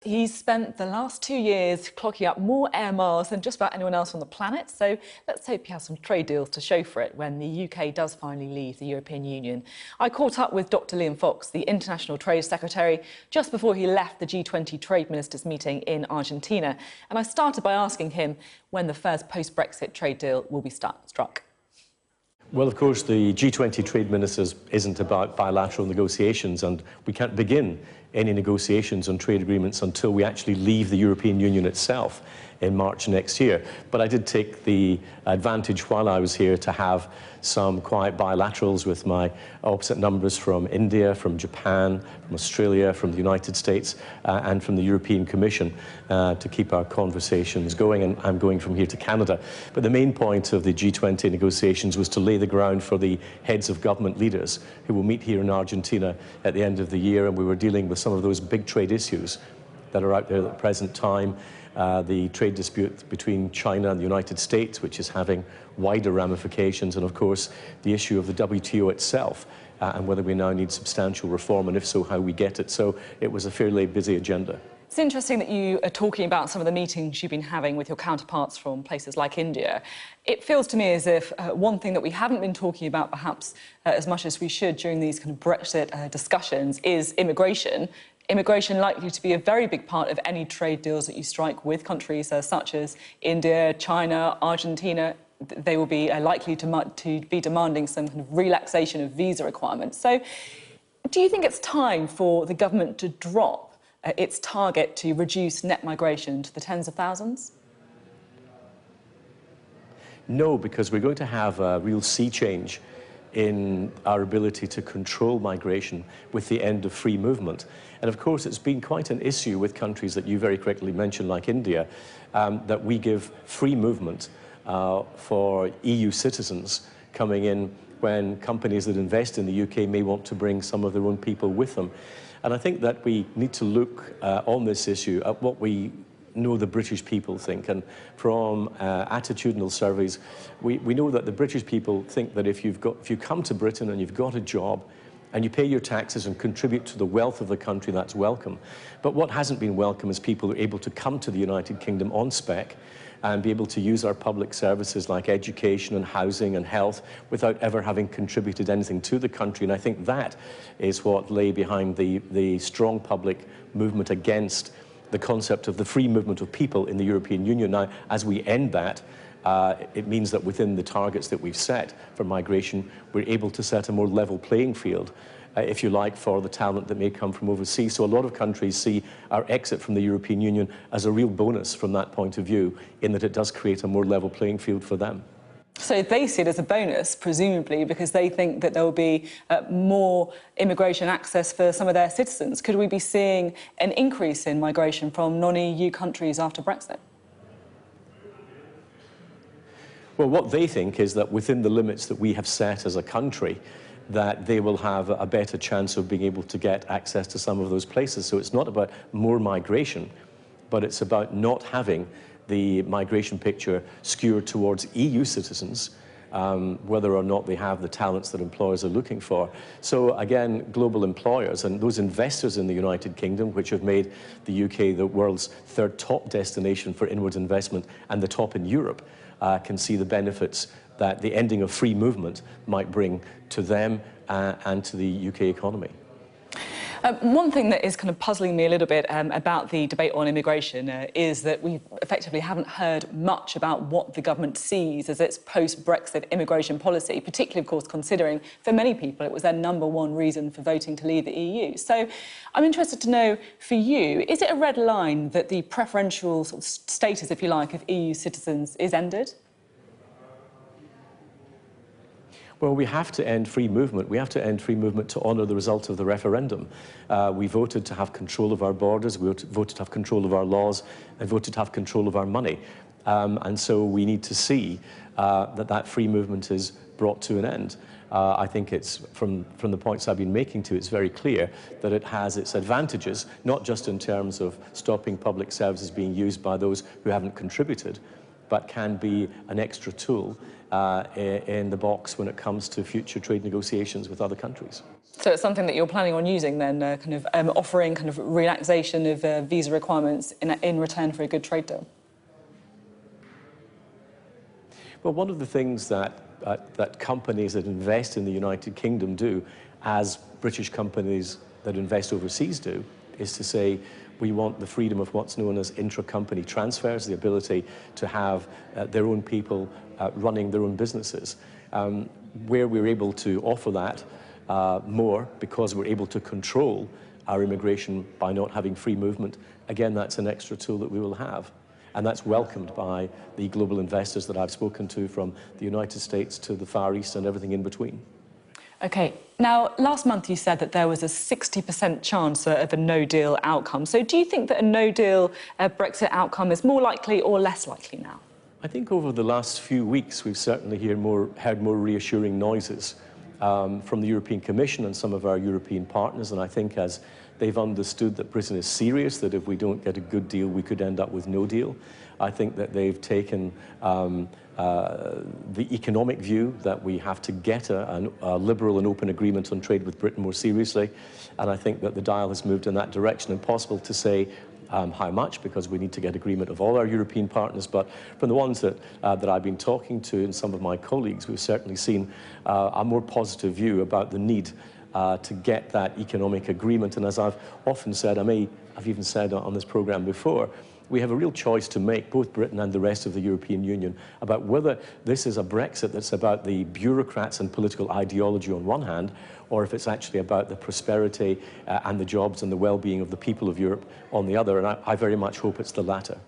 He's spent the last 2 years clocking up more air miles than just about anyone else on the planet, so let's hope he has some trade deals to show for it when the UK does finally leave the European Union. I caught up with Dr. Liam Fox, the International Trade Secretary, just before he left the G20 trade ministers meeting in Argentina, and I started by asking him when the first post-Brexit trade deal will be struck. Well, of course, the G20 trade ministers isn't about bilateral negotiations, and we can't begin any negotiations on trade agreements until we actually leave the European Union itself in March next year. But I did take the advantage while I was here to have some quiet bilaterals with my opposite numbers from India, from Japan, from Australia, from the United States, and from the European Commission to keep our conversations going. And I'm going from here to Canada. But the main point of the G20 negotiations was to lay the ground for the heads of government leaders who will meet here in Argentina at the end of the year. And we were dealing with some of those big trade issues that are out there at the present time. The trade dispute between China and the United States, which is having wider ramifications, and of course the issue of the WTO itself and whether we now need substantial reform, and if so, how we get it. So it was a fairly busy agenda. It's interesting that you are talking about some of the meetings you've been having with your counterparts from places like India. It feels to me as if one thing that we haven't been talking about perhaps as much as we should during these kind of Brexit discussions is immigration. Immigration likely to be a very big part of any trade deals that you strike with countries such as India, China, Argentina. They will be likely to be demanding some kind of relaxation of visa requirements. So do you think it's time for the government to drop its target to reduce net migration to the tens of thousands? No, because we're going to have a real sea change in our ability to control migration with the end of free movement. And of course, it's been quite an issue with countries that you very correctly mentioned, like India, that we give free movement for EU citizens coming in when companies that invest in the UK may want to bring some of their own people with them. And I think that we need to look on this issue at what we know the British people think. And from attitudinal surveys, we know that the British people think that if you come to Britain and you've got a job and you pay your taxes and contribute to the wealth of the country, that's welcome. But what hasn't been welcome is people who are able to come to the United Kingdom on spec and be able to use our public services like education and housing and health without ever having contributed anything to the country. And I think that is what lay behind the strong public movement against the concept of the free movement of people in the European Union. Now, as we end that, it means that within the targets that we've set for migration, we're able to set a more level playing field, if you like, for the talent that may come from overseas. So a lot of countries see our exit from the European Union as a real bonus from that point of view, in that it does create a more level playing field for them. So they see it as a bonus, presumably, because they think that there will be more immigration access for some of their citizens. Could we be seeing an increase in migration from non-EU countries after Brexit? Well, what they think is that within the limits that we have set as a country, that they will have a better chance of being able to get access to some of those places. So it's not about more migration, but it's about not having the migration picture skewed towards EU citizens, whether or not they have the talents that employers are looking for. So again, global employers and those investors in the United Kingdom, which have made the UK the world's third top destination for inward investment and the top in Europe, can see the benefits that the ending of free movement might bring to them and to the UK economy. One thing that is kind of puzzling me a little bit about the debate on immigration is that we effectively haven't heard much about what the government sees as its post-Brexit immigration policy, particularly, of course, considering for many people it was their #1 reason for voting to leave the EU. So I'm interested to know, for you, is it a red line that the preferential sort of status, if you like, of EU citizens is ended? Well, we have to end free movement. We have to end free movement to honour the result of the referendum. We voted to have control of our borders, we voted to have control of our laws, and voted to have control of our money. And so we need to see that free movement is brought to an end. I think it's, from the points I've been making to, it's very clear that it has its advantages, not just in terms of stopping public services being used by those who haven't contributed, but can be an extra tool in the box when it comes to future trade negotiations with other countries. So it's something that you're planning on using then, offering kind of relaxation of visa requirements in return for a good trade deal? Well, one of the things that companies that invest in the United Kingdom do, as British companies that invest overseas do, is to say we want the freedom of what's known as intra-company transfers, the ability to have their own people running their own businesses. Where we're able to offer that more because we're able to control our immigration by not having free movement, again, that's an extra tool that we will have. And that's welcomed by the global investors that I've spoken to, from the United States to the Far East and everything in between. OK. Now, last month you said that there was a 60% chance of a no-deal outcome. So do you think that a no-deal Brexit outcome is more likely or less likely now? I think over the last few weeks we've certainly heard more reassuring noises from the European Commission and some of our European partners, and I think as they've understood that Britain is serious, that if we don't get a good deal we could end up with no deal. I think that they've taken the economic view that we have to get a liberal and open agreement on trade with Britain more seriously, and I think that the dial has moved in that direction. Impossible to say how much, because we need to get agreement of all our European partners, but from the ones that I've been talking to and some of my colleagues, we've certainly seen a more positive view about the need to get that economic agreement. And as I've often said, I've even said on this programme before, we have a real choice to make, both Britain and the rest of the European Union, about whether this is a Brexit that's about the bureaucrats and political ideology on one hand, or if it's actually about the prosperity and the jobs and the well-being of the people of Europe on the other. And I very much hope it's the latter.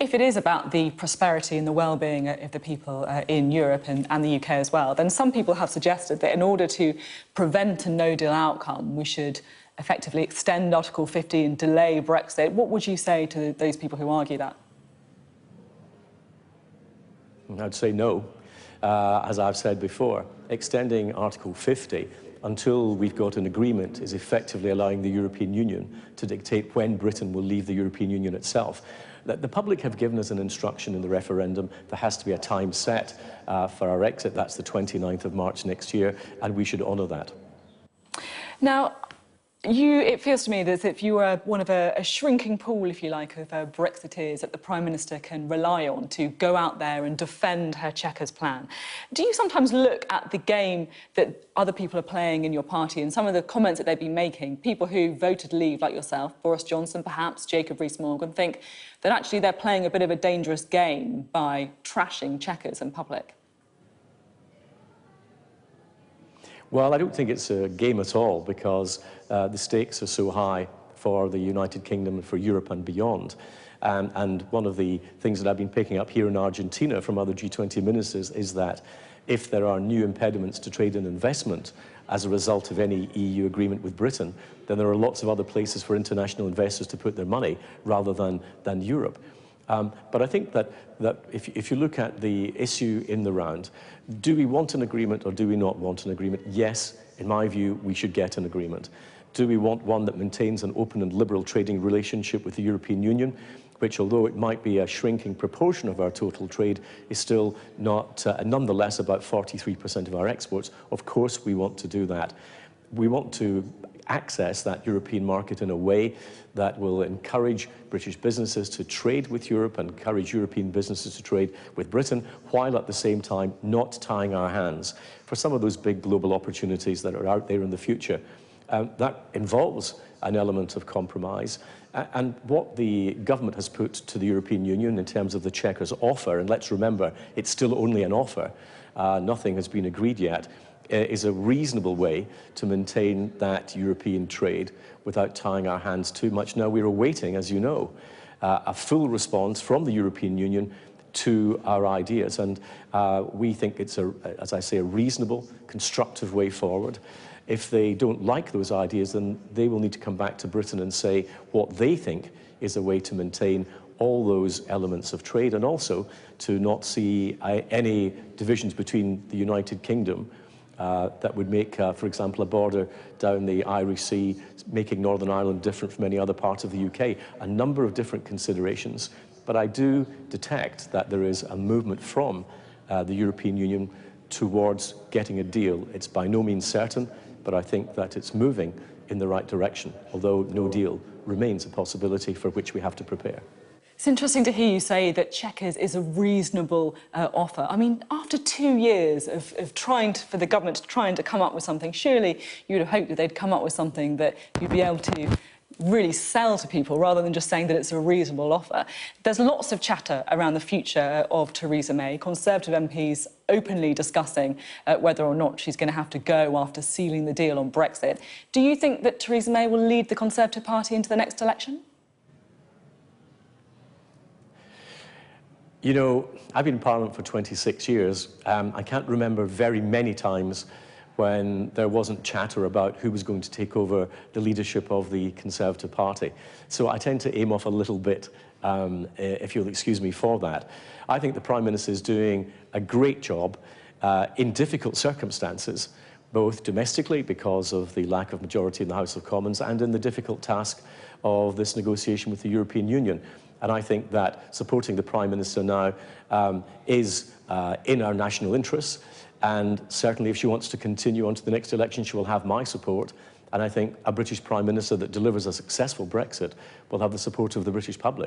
If it is about the prosperity and the well-being of the people in Europe and the UK as well, then some people have suggested that in order to prevent a no-deal outcome, we should effectively extend Article 50 and delay Brexit. What would you say to those people who argue that? I'd say no. As I've said before, extending Article 50 until we've got an agreement is effectively allowing the European Union to dictate when Britain will leave the European Union itself. The public have given us an instruction in the referendum. There has to be a time set for our exit. That's the 29th of March next year, and we should honour that. Now, it feels to me that if you were one of a shrinking pool, if you like, of Brexiteers that the Prime Minister can rely on to go out there and defend her Chequers plan. Do you sometimes look at the game that other people are playing in your party and some of the comments that they've been making, people who voted Leave like yourself, Boris Johnson perhaps, Jacob Rees-Mogg, think that actually they're playing a bit of a dangerous game by trashing Chequers in public? Well, I don't think it's a game at all, because the stakes are so high for the United Kingdom and for Europe and beyond. And one of the things that I've been picking up here in Argentina from other G20 ministers is that if there are new impediments to trade and investment as a result of any EU agreement with Britain, then there are lots of other places for international investors to put their money rather than Europe. But I think that if you look at the issue in the round, do we want an agreement or do we not want an agreement? Yes, in my view, we should get an agreement. Do we want one that maintains an open and liberal trading relationship with the European Union, which, although it might be a shrinking proportion of our total trade, is still not, nonetheless, about 43% of our exports? Of course we want to do that. We want to access that European market in a way that will encourage British businesses to trade with Europe and encourage European businesses to trade with Britain, while at the same time not tying our hands for some of those big global opportunities that are out there in the future. That involves an element of compromise. And what the government has put to the European Union in terms of the Chequers offer, and let's remember, it's still only an offer, nothing has been agreed yet, is a reasonable way to maintain that European trade without tying our hands too much. Now, we're awaiting, as you know, a full response from the European Union to our ideas, and we think it's, as I say, a reasonable, constructive way forward. If they don't like those ideas, then they will need to come back to Britain and say what they think is a way to maintain all those elements of trade, and also to not see any divisions between the United Kingdom that would make, for example, a border down the Irish Sea, making Northern Ireland different from any other part of the UK. A number of different considerations. But I do detect that there is a movement from the European Union towards getting a deal. It's by no means certain, but I think that it's moving in the right direction, although no deal remains a possibility for which we have to prepare. It's interesting to hear you say that Chequers is a reasonable offer. I mean, after 2 years of for the government trying to come up with something, surely you would have hoped that they'd come up with something that you'd be able to really sell to people rather than just saying that it's a reasonable offer. There's lots of chatter around the future of Theresa May, Conservative MPs openly discussing whether or not she's going to have to go after sealing the deal on Brexit. Do you think that Theresa May will lead the Conservative Party into the next election? You know, I've been in Parliament for 26 years. I can't remember very many times when there wasn't chatter about who was going to take over the leadership of the Conservative Party. So I tend to aim off a little bit, if you'll excuse me for that. I think the Prime Minister is doing a great job in difficult circumstances, both domestically because of the lack of majority in the House of Commons and in the difficult task of this negotiation with the European Union. And I think that supporting the Prime Minister now is in our national interests. And certainly if she wants to continue on to the next election, she will have my support. And I think a British Prime Minister that delivers a successful Brexit will have the support of the British public.